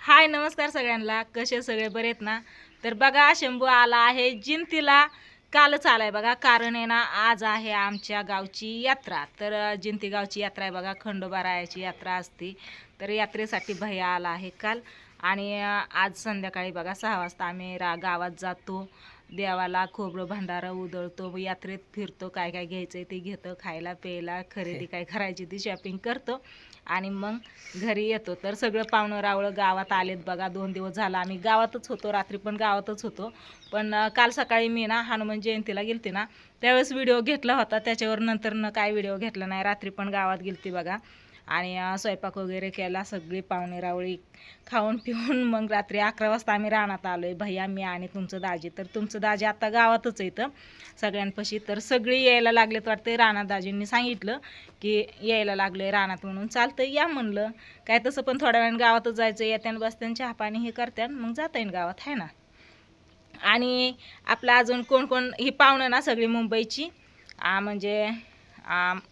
हाय नमस्कार सगळ्यांना. कसे सगळे बरे आहेत ना? तर बघा शंभू आला आहे जिंतीला. कालच आलाय बघा. कारण आहे ना आज आहे आमच्या गावची यात्रा. तर जिंती गावची यात्रा आहे बघा. खंडोबारायाची यात्रा असते. तर यात्रेसाठी भैया आला आहे काल. आणि आज संध्याकाळी बघा 6 वाजता आम्ही गावात जातो. देवाला खोबरं भंडारा उधळतो, यात्रेत फिरतो, काय काय घ्यायचं ते घेतो, खायला प्यायला खरेदी काय करायची ती शॉपिंग करतो आणि मग घरी येतो. तर सगळं पाहुणं रावळं गावात आलेत बघा. 2 दिवस झाला आम्ही गावातच होतो, रात्री पण गावातच होतो. पण काल सकाळी मी ना हनुमान जयंतीला गेलते ना त्यावेळेस व्हिडिओ घेतला होता, त्याच्यावर नंतर काय व्हिडिओ घेतला नाही. रात्री पण गावात गेलते बघा आणि स्वयंपाक वगैरे केला. सगळी पाहुणे रावळी खाऊन पिऊन मग रात्री 11 वाजता आम्ही रानात आलोय भैया, मी आणि तुमचं दाजी. तर तुमचं दाजी आता गावातच येतं सगळ्यांपाशी. तर सगळी यायला लागलेत वाटते. राणा दाजींनी सांगितलं की यायला लागले रानात म्हणून. चालतं या म्हणलं. काय तसं पण थोड्या वेळाने गावातच जायचं. येत्यान बसत्यान चहा पाणी हे करत्यान मग जाता येईन गावात आहे ना. आणि आपलं अजून कोण कोण ही पाहुणं ना सगळी मुंबईची म्हणजे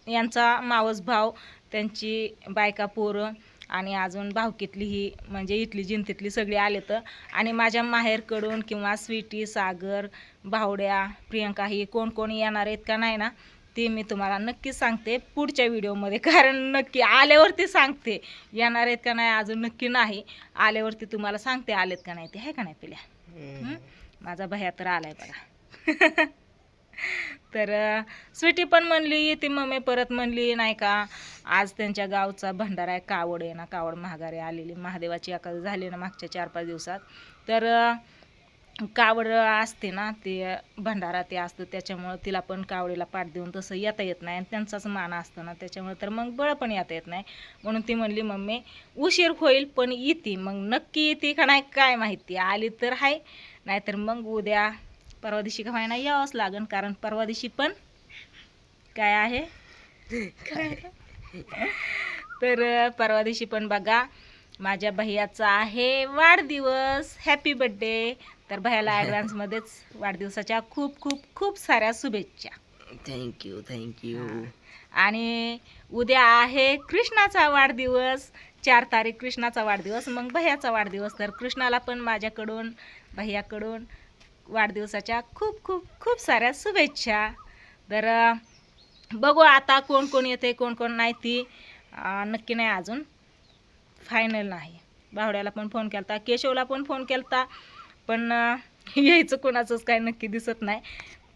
यांचा मावस भाव, त्यांची बायका पोरं आणि अजून भावकीतली ही म्हणजे इथली जिंतीतली सगळी आले. तर आणि माझ्या माहेरकडून किंवा स्वीटी, सागर, भावड्या, प्रियंका ही कोण कोण येणार आहेत का नाही ना ते मी तुम्हाला नक्कीच सांगते पुढच्या व्हिडिओमध्ये. कारण नक्की आल्यावरती सांगते. येणार आहेत का नाही अजून नक्की नाही. आल्यावरती तुम्हाला सांगते आलेत का नाही ते, आहे का नाही पिल्या. माझा भैया तर आलाय बघा. तर स्वीटी पण म्हणली ती मम्मी परत म्हणली नाही का आज त्यांच्या गावचा भंडारा आहे, कावड आहे ना, कावड महागारी आलेली महादेवाची एखादी झाली ना मागच्या 4-5 दिवसात. तर कावड असते ना ते भंडारा ते असतं, त्याच्यामुळं तिला पण कावडीला पाठ देऊन तसं येता येत नाही आणि त्यांचाच मान असतो ना त्याच्यामुळे. तर मग बळ पण येता येत नाही म्हणून ती म्हणली मम्मी उशीर होईल पण येते. मग नक्की येते का नाही काय माहिती. आली तर आहे, नाहीतर मग उद्या परवा दिवशी का व्हायना यावंच लागेल. कारण परवा दिवशी पण काय आहे तर परवा दिवशी पण बघा माझ्या भैयाचा आहे वाढदिवस. Happy birthday. तर भैयाला ॲडव्हान्समध्येच वाढदिवसाच्या खूप खूप खूप साऱ्या शुभेच्छा. थँक्यू. आणि उद्या आहे कृष्णाचा वाढदिवस. 4 तारीख कृष्णाचा वाढदिवस, मग भैयाचा वाढदिवस. तर कृष्णाला पण माझ्याकडून भैयाकडून वाढदिवसाच्या खूप खूप खूप साऱ्या शुभेच्छा. तर बघू आता कोण कोण येते कोण कोण नाही ती नक्की नाही अजून फायनल नाही. बावड्याला पण फोन केलता, केशवला पण फोन केलता, पण यायचं कोणाचंच काय नक्की दिसत नाही.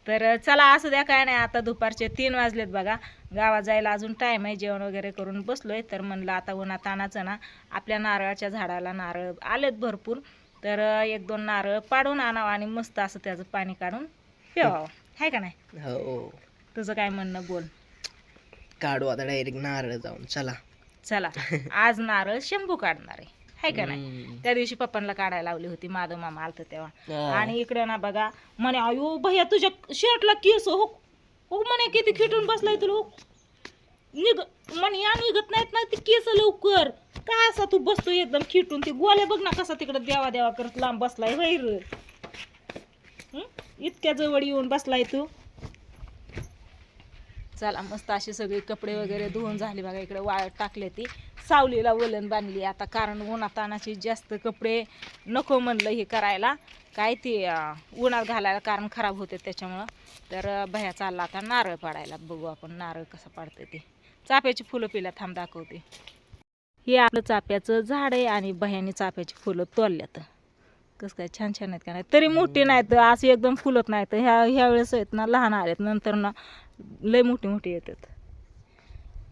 तर चला असू द्या काय नाही. आता दुपारचे 3 वाजलेत बघा. गावात जायला अजून टाईम आहे. जेवण वगैरे करून बसलोय. तर म्हणलं आता उन्हात तानाचं ना आपल्या नारळाच्या झाडाला नारळ आलेत भरपूर. तर 1-2 नारळ पाडून आणावं आणि मस्त असं त्याचं पाणी काढून पिवावं, आहे का नाही. हो तुझं काय म्हणणं बोल. काढू आता डायरेक्ट नारळ जाऊन. चला आज नारळ शंभू काढणार आहे का नाही. त्या दिवशी पप्पांना काढायला लावली होती, माधव मामा आलत तेव्हा. आणि इकडे ना बघा म्हणे अयो भैया तुझ्या शर्टला केस हो हो म्हणे किती खिटून बसलाय तुला हो. म्हणे या निघत नाहीत ना ती केस लवकर. का असा तू बसतो एकदम खिटून. ती गोल्या बघ ना कसा तिकडे देवा देवा करत लांब बसलाय वैर. इतक्या जवळ येऊन बसलाय तू. चला मस्त असे सगळे कपडे वगैरे धुवून झाले बघा. इकडे वाळत टाकले ती सावलीला वलन बांधली आता. कारण उन्हातानाची जास्त कपडे नको म्हणलं हे करायला काय ते उन्हात घालायला, कारण खराब होते त्याच्यामुळं. तर भैया चालला आता नारळ पाडायला. बघू आपण नारळ कसं पाडते ते. चाफ्याची फुलं पिल्या थांब दाखवते. हे आपलं चाफ्याचं झाड आहे आणि भैयाने चाफ्याची फुलं तोडल्यात. कसं काय छान छान आहेत का नाही. तरी मोठी नाहीत अशी एकदम फुलत नाहीत. ह्या वेळेस आहेत ना लहान आलेत, नंतर ना लय मोठी मोठी येतात.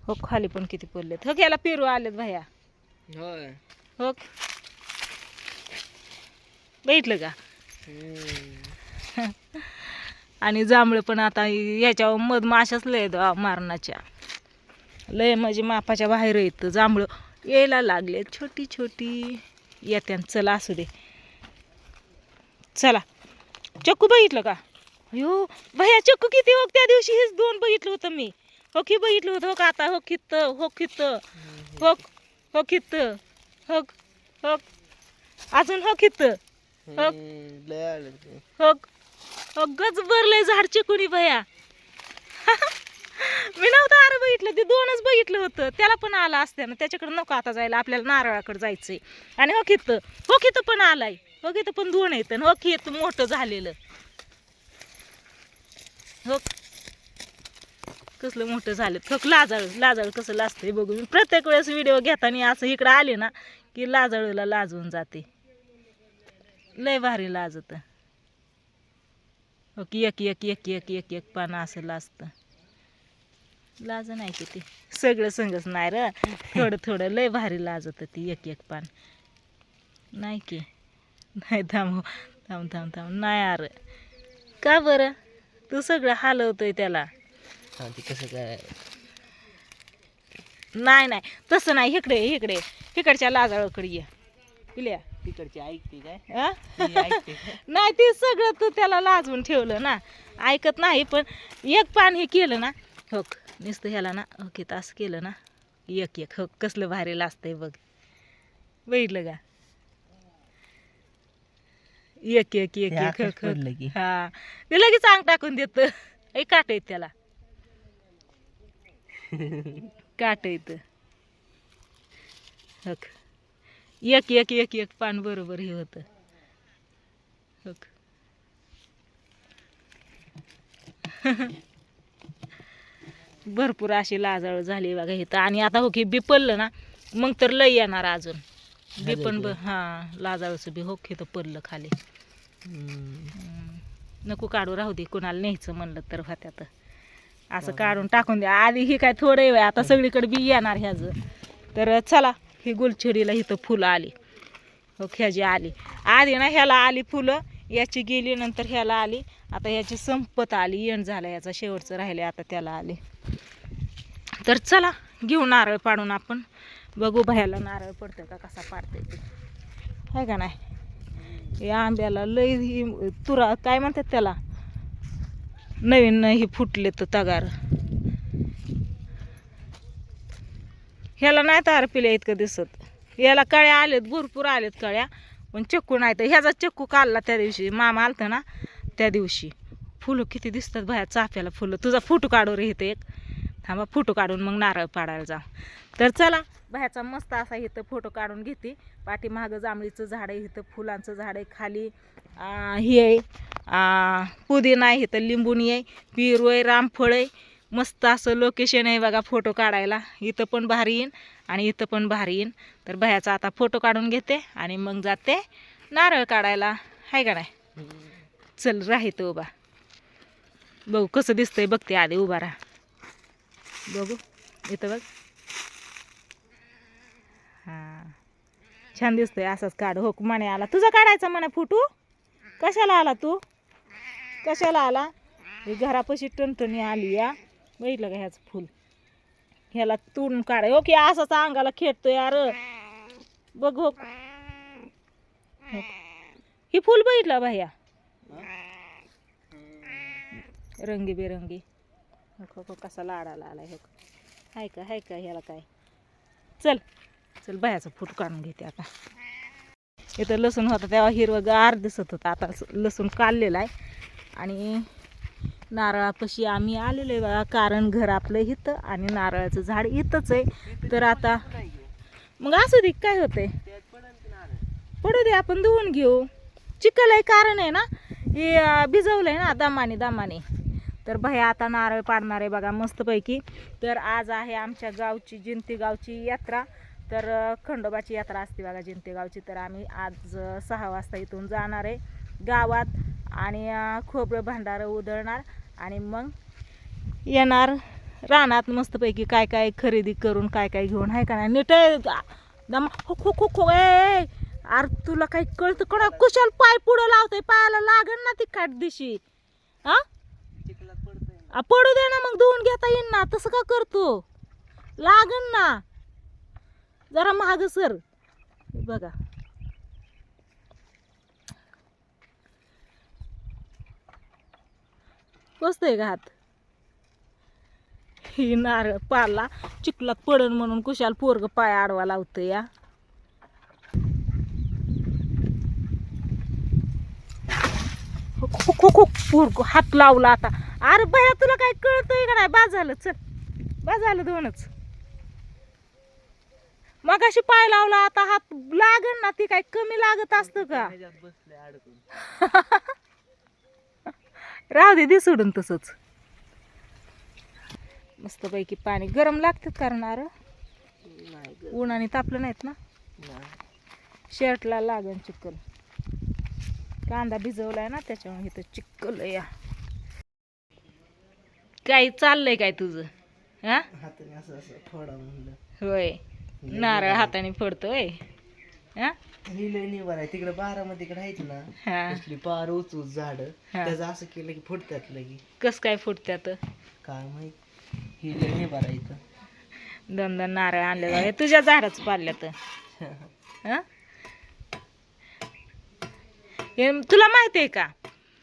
हो खाली पण किती पडलेत. हो याला पेरू आलेत भैया. हो बघितलं का. आणि जांभळं पण आता याच्यावर मधमाशाच लय मारणाच्या लय म्हणजे मापाच्या बाहेर येतं. जांभळं यायला लागले छोटी छोटी येत्या. चला असू दे. चला चक्कू बघितलं का. अयो भैया चक्कू किती हो. त्या दिवशी हेच 2 बघितलं होतं मी. हो की बघितलं होतं. हो का आता हो खित्त हो खित्त हो हो खित्त हो हो अजून हो खित्त हो हो हो गज भरलंय झाड चिकुनी भैया. मी नव्हतं अरे बघितलं ते दोनच बघितलं होतं त्याला पण आला असत्या ना त्याच्याकडे नको आता जायला आपल्याला नारळाकडे जायचंय आणि हो कित पण आलाय हो कित पण दोन आहेत हो कित मोठं झालेलं हो कसलं मोठं झालं थक लाजाळू कसं लाजतंय बघू मी प्रत्येक वेळेस व्हिडिओ घेताना असं इकडं आले ना की लाजाळूला लाजवून जाते लय भारी लाजत हो की एक एक एक एक एक एक पानं असं लाजतं लाज नाही किती सगळं संगच नाही र थोडं थोडं लय भारी लाजत ती एक एक पान नाही की नाही थांब थांब थांब थांब नाही अरे का बरं तू सगळं हलवतोय त्याला हा ते कसं काय नाही नाही तसं नाही इकडे इकडे इकडच्या लाजाळूकडे ये पिल्या तिकडची ऐकते काय आ? ती ऐकते काय? नाही ते सगळं तू त्याला लाजवून ठेवलं ना ऐकत नाही पण एक पान हे केलं ना हो नुसतं ह्याला ना ओके असं केलं ना एक एक हो कसलं भारी लाजतंय बघ बघितलं का एक एक एक ते एक आकाश हक पडलं की. हा ते लगेच अंग टाकून देत काट येत त्याला काट येत हक एक एक एक एक पान बरोबर हे होतं हक भरपूर अशी लाजाळू झाली बघा इथं आणि आता हो की बिपललं ना मग तर लय येणार अजून बिपण हा लाजाळूचं बी हो तर पडलं खाली नको काढू राहू दे कुणाला न्यायचं म्हणलं तर होत्यात असं काढून टाकून द्या आधी ही काय थोडं वेळ आता सगळीकडे बी येणार ह्याचं तर चला ही गुलछडीला इथं फुलं आली हो ह्याची आली आधी ना ह्याला आली फुलं याची गेली नंतर ह्याला आली आता ह्याची संपत आली एंड झाला ह्याचा शेवटचं राहिले आता त्याला आले तर चला घेऊ नारळ पाडून आपण बघू बाह्याला नारळ पडतं का कसा पाडतंय ते आहे का नाही या आंब्याला लय ही तुरा काय म्हणतात त्याला नवीन ही फुटले तर तगार ह्याला नाही तार पिल्या इतकं दिसत याला कळ्या आलेत भरपूर आलेत कळ्या पण चक्कू नाही तर ह्याचा चक्कू काढला त्या दिवशी मामा आलतं ना त्या दिवशी फुलं किती दिसतात बाहेर चाफ्याला फुलं तुझा फोटो काढू रे इथं एक थांबा फोटो काढून मग नारळ पाडायला जा तर चला बाहेरचा मस्त असा इथं फोटो काढून घेते पाठीमागं जांभळीचं झाड आहे इथं फुलांचं झाड आहे खाली हे आहे पुदिना आहे इथं लिंबुनी आहे पिरू आहे रामफळ आहे मस्त असं लोकेशन आहे बघा फोटो काढायला इथं पण भारी येईन आणि इथं पण भारी येईन तर बाह्याचा आता फोटो काढून घेते आणि मग जाते नारळ काढायला आहे का नाही चल राहते उभा बघू कसं दिसतंय बघते आधी उभा राहा बघू इथं बघ हां छान दिसतंय असंच काढ हो म्हणे आला तुझा काढायचा म्हणे फोटो कशाला आला तू कशाला आला ही घरापाशी टणटणी आली या बघितलं का ह्याचं फुल ह्याला तोडून काढाय ओके असाच अंगाला खेळतो यार बघ हो ही फुल बघितलं भैया रंगीबेरंगी हो कसा लाडाला आलाय हो हाय का ह्याला काय चल चल बाह्याचा फूट काढून घेते आता इथं लसूण होता तेव्हा हिरवंगार दिसत होतं आता लसूण काढलेला आहे आणि नारळापाशी आम्ही आलेलो आहे बघा कारण घर आपलं इथं आणि नारळाचं झाड इथंच आहे तर आता मग असू दे काय होतंय पडू दे आपण धुवून घेऊ चिखल आहे कारण आहे ना हे भिजवलंय ना दामाने तर भाई आता नारळ पाडणार आहे बघा मस्तपैकी तर आज आहे आमच्या गावची जिंती गावची यात्रा तर खंडोबाची यात्रा असते बघा जिंती गावची तर आम्ही आज 6 वाजता इथून जाणार आहे गावात आणि खोबरं भांडारं उधळणार आणि मग येणार रानात मस्तपैकी काय काय खरेदी करून काय काय घेऊन आहे का नाही नीट दम खो अरे तुला काही कळतं कडा कुशाल पाय पुढं लावतोय पायाला लागन ना ती काट दिशी हा पडू दे ना मग धुवून घेता येईन ना तसं का करतो लागन ना जरा महाग सर बघा बसतोय का हात ही नारळ पाला चिखलात पडन म्हणून कुशाल पोरग पाय आडवा लावतोय या पोरग हात लावला आता अरे भैया तुला काय कळतंय का नाही बाद झालं चल बस झालं दोनच. मग अशी पाय लावला आता हात लागन ना, ती काय कमी लागत असतं का? ह्याच्यात बसले अडकून. राहू दे सोडून तसंच. मस्तपैकी पाणी गरम लागतं कारण अरे नाही ग. उन्हाने तापलं नाहीत ना. नाही. शर्टला लागन चिक्कल. कांदा भिजवलाय ना त्याच्यामुळे इथं चिक्कल या. काही चाललंय काय तुझं? हा हाताने असं असं फोडा म्हणलं. होय, नारळ हाताने फोडतोय. हा ही लय निवार आहे तिकडे बारामतीकडे आहेत ना, हा कसली पार उच झाड, हा. त्याचं असं केलं की फुटतात लगी. कस काय फुटत्यात? काय माहित, ही लय निवार आहे इथं. दोन दोन नारळ आणले जाऊ तुझ्या झाडच पाडल्यात. हं? हे तुला माहिती आहे का,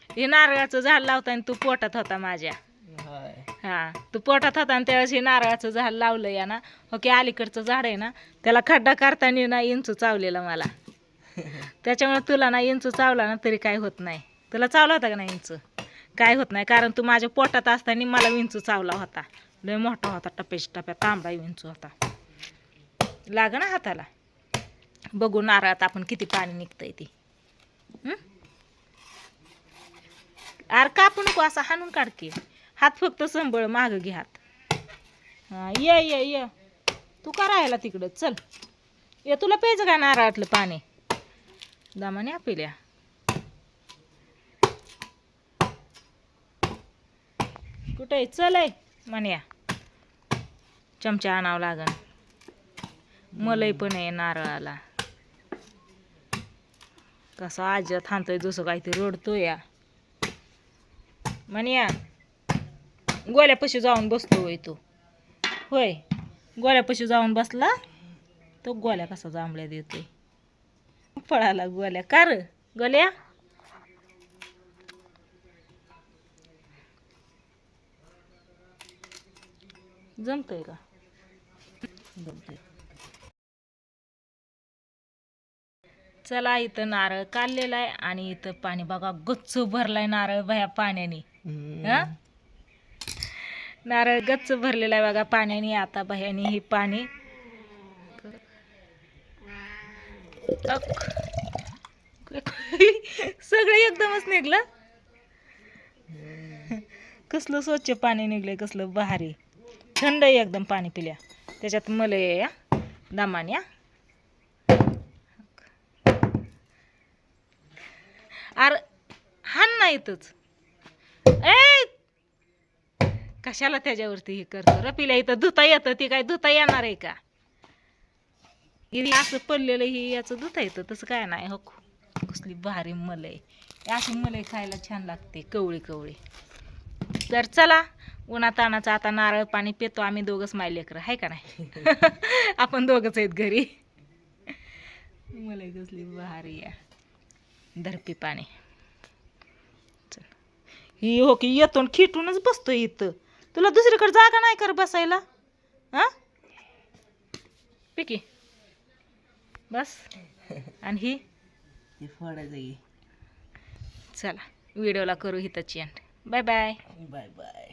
हे नारळाचं झाड लावताना तू पोटात होता माझ्या. हाय. हा तू पोटात होता आणि त्यावेळेस हे नारळाचं झाड लावलं या ना. हो की अलीकडचं झाड आहे ना, त्याला खड्डा करताना ना इंचू चावलेला मला. त्याच्यामुळे तुला ना इंचू चावला ना तरी काय होत नाही. तुला चावला होता का नाही इंचू? काय होत नाही, कारण तू माझ्या पोटात असताना मला विंचू चावला होता. लय मोठा होता, टप्प्याच्या टप्प्या तांबडा विंचू होता. लाग ना हाताला. बघू नारळात आपण किती पाणी निघतंय ती. अरे कापू नको, असं हाणून काढ की. हात फक्त संबळ, माग घे हात. हा ये ये ये, तू का राहायला तिकडं? चल ये, तुला प्यायचं का नारळातलं पाणी? दामाने आपल्या कुठे चल आहे म्हण्या. चमचा आणावं लागन. मलई पण आहे नारळाला. कसा आज्या थांबतोय जसं काहीतरी रडतोय या. म्हण्या गोल्यापाशी जाऊन बसतो होय तू? होय, गोल्यापाशी जाऊन बसला तो. गोल्या कसा जांभळ्या देतोय. पळाला गोल्या. का र गोल्या? जमतंय का? जमतंय. चला इथं नारळ काढलेला आहे आणि इथं पाणी बघा गच्च भरलाय नारळ बाया पाण्याने. हा नारळ गच्च भरलेला आहे बघा पाण्याने. आता बाह्याने हे पाणी सगळं एकदमच निघलं. कसलं स्वच्छ पाणी निघलंय, कसलं भारी थंड एकदम पाणी पिल्या. त्याच्यात मलई या दमाने. अरे हान नाही इथंच. ए कशाला त्याच्यावरती हे करतो रपिल्या? इथं धुता येतं, ती काय धुता येणार आहे का? असं पडलेलं ही याचं धुता येतं, तसं काय नाही. हो कसली भारी मलई. अशी मलई खायला छान लागते, कवळी कवळी. तर चला उन्हातानाचं आता नारळ पाणी पितो आम्ही दोघंच, माय लेकरं आहे का नाही? आपण दोघंच आहेत घरी. मलई कसली भारी या. धरपी पाणी. ही हो की येतो खिटूनच बसतोय इथं. तुला दुसरीकडे जागा नाही कर बसायला? हा पिकी बस. आणि ही फोडायचं. चला व्हिडिओला करू हिताची end. Bye bye. Bye bye.